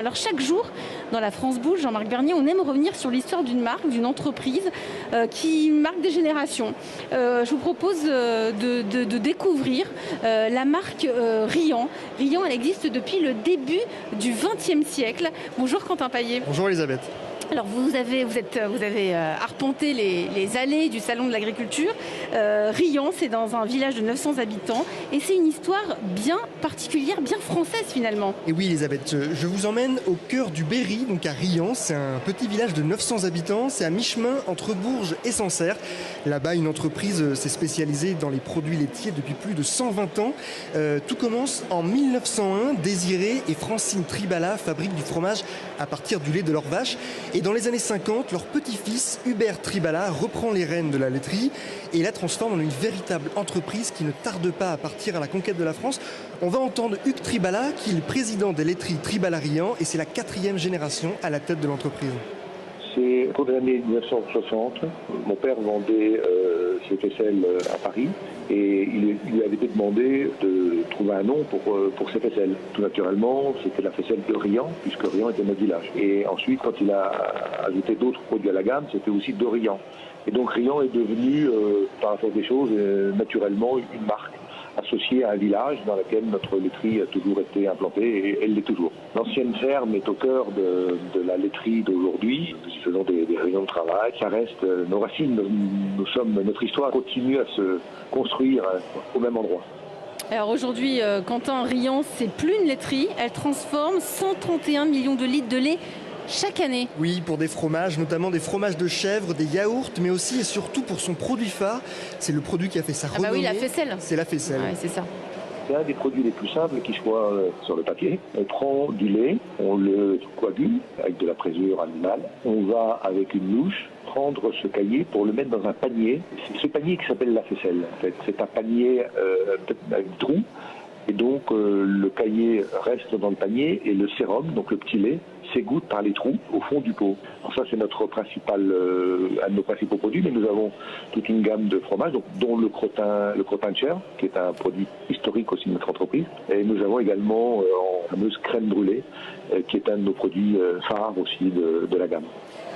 Alors chaque jour, dans la France Bouge, Jean-Marc Bernier, on aime revenir sur l'histoire d'une marque, d'une entreprise qui marque des générations. Je vous propose de découvrir la marque Riant. Riant, elle existe depuis le début du XXe siècle. Bonjour Quentin Paillet. Bonjour Elisabeth. Alors vous avez arpenté les allées du Salon de l'Agriculture. Riant, c'est dans un village de 900 habitants et c'est une histoire bien particulière, bien française finalement. Et oui Elisabeth, je vous emmène au cœur du Berry, donc à Riant. C'est un petit village de 900 habitants, c'est à mi-chemin entre Bourges et Sancerre. Là-bas, une entreprise s'est spécialisée dans les produits laitiers depuis plus de 120 ans. Tout commence en 1901. Désiré et Francine Tribala fabriquent du fromage à partir du lait de leur vache. Et dans les années 50, leur petit-fils, Hubert Tribala, reprend les rênes de la laiterie et la transforme en une véritable entreprise qui ne tarde pas à partir à la conquête de la France. On va entendre Hugues Tribala, qui est le président des laiteries Tribala-Riant, et c'est la 4e génération à la tête de l'entreprise. C'est pour les années 1960. Mon père vendait ses faisselles à Paris et il lui avait été demandé de trouver un nom pour ses faisselles. Tout naturellement, c'était la faisselle de Riant, puisque Riant était notre village. Et ensuite, quand il a ajouté d'autres produits à la gamme, c'était aussi de Riant. Et donc Riant est devenu, par la force des choses, naturellement une marque associée à un village dans lequel notre laiterie a toujours été implantée et elle l'est toujours. L'ancienne ferme est au cœur de la laiterie d'aujourd'hui. Nous y faisons des réunions de travail. Ça reste nos racines, notre histoire continue à se construire au même endroit. Alors aujourd'hui, Quentin, Riant, c'est plus une laiterie. Elle transforme 131 millions de litres de lait chaque année. Oui, pour des fromages, notamment des fromages de chèvre, des yaourts, mais aussi et surtout pour son produit phare. C'est le produit qui a fait sa renommée. Ah bah oui, la faisselle. C'est la faisselle. Ouais, c'est ça. C'est un des produits les plus simples qui soit sur le papier. On prend du lait, on le coagule avec de la présure animale. On va avec une louche prendre ce caillé pour le mettre dans un panier. C'est ce panier qui s'appelle la faisselle. En fait, c'est un panier avec trou. Et donc le caillé reste dans le panier et le sérum, donc le petit lait, s'égoutte par les trous au fond du pot. Alors ça, c'est un de nos principaux produits, mais nous avons toute une gamme de fromages, dont le crottin de chèvre, qui est un produit historique aussi de notre entreprise. Et nous avons également la fameuse crème brûlée, qui est un de nos produits phares aussi de la gamme.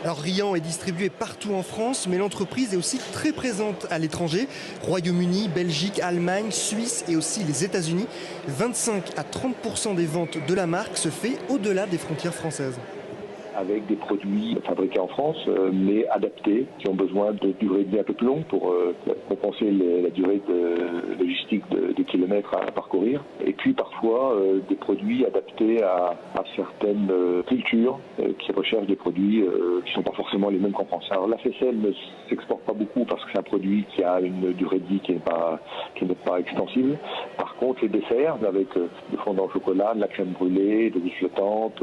Alors Riant est distribué partout en France, mais l'entreprise est aussi très présente à l'étranger. Royaume-Uni, Belgique, Allemagne, Suisse et aussi les États-Unis. 25 à 30% des ventes de la marque se fait au-delà des frontières françaises. Avec des produits fabriqués en France, mais adaptés, qui ont besoin de durée de vie un peu plus longue pour compenser la durée de logistique de kilomètres à parcourir. Et puis parfois des produits adaptés à certaines cultures qui recherchent des produits qui ne sont pas forcément les mêmes qu'en France. Alors la faisselle ne s'exporte pas beaucoup parce que c'est un produit qui a une durée de vie qui n'est pas extensible. Par contre, les desserts avec du fondant au chocolat, de la crème brûlée, des huiles flottantes,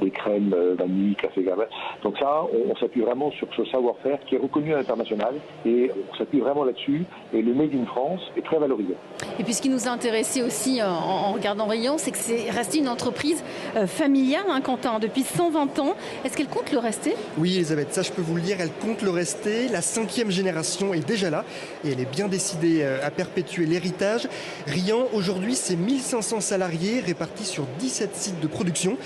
des crèmes vanille, café, gamme. Donc ça, on s'appuie vraiment sur ce savoir-faire qui est reconnu à l'international et on s'appuie vraiment là-dessus. Et le Made in France est très valorisé. Et puis ce qui nous a intéressé aussi en regardant Riant, c'est que c'est resté une entreprise familiale, hein, Quentin, depuis 120 ans. Est-ce qu'elle compte le rester? Oui Elisabeth, ça je peux vous le dire, elle compte le rester. La 5e génération est déjà là et elle est bien décidée à perpétuer l'héritage. Riant, aujourd'hui, c'est 1500 salariés répartis sur 17 sites de production.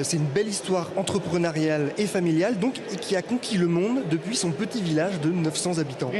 C'est une belle histoire entrepreneuriale et familiale, donc, et qui a conquis le monde depuis son petit village de 900 habitants.